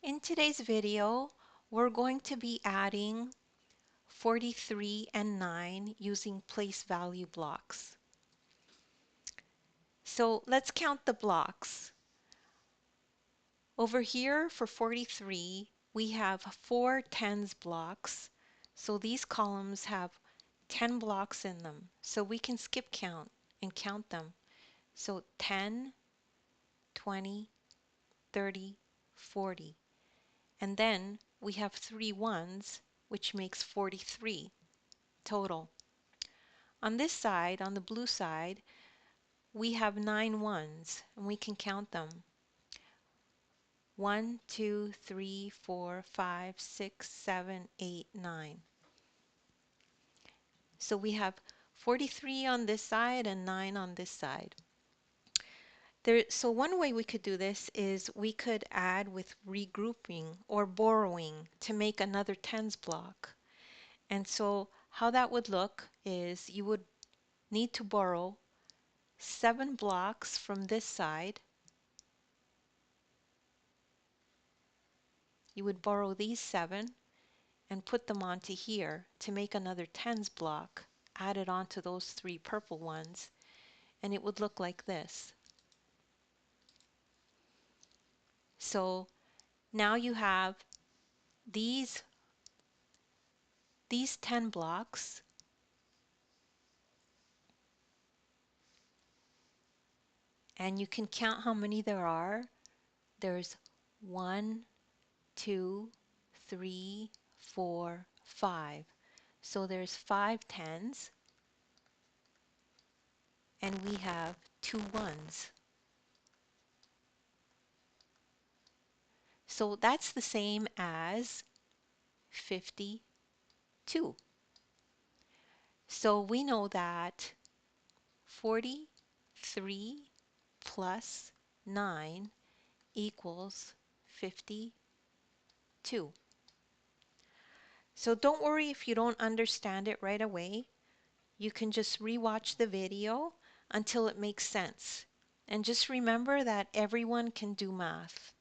In today's video, we're going to be adding 43 and 9 using place value blocks. So let's count the blocks. Over here for 43, we have 4 tens blocks. So these columns have 10 blocks in them. So we can skip count and count them. So 10, 20, 30, 40. And then we have 3 ones, which makes 43 total. On this side, on the blue side, we have 9 ones, and we can count them. 1, 2, 3, 4, 5, 6, 7, 8, 9. So we have 43 on this side and 9 on this side. So one way we could do this is we could add with regrouping or borrowing to make another tens block. And so how that would look is you would need to borrow 7 blocks from this side. You would borrow these 7 and put them onto here to make another tens block added onto those 3 purple ones, and it would look like this. So now you have these 10 blocks, and you can count how many there are. There's 1, 2, 3, 4, 5. So there's 5 tens, and we have 2 ones. So that's the same as 52. So we know that 43 plus 9 equals 52. So don't worry if you don't understand it right away. You can just rewatch the video until it makes sense. And just remember that everyone can do math.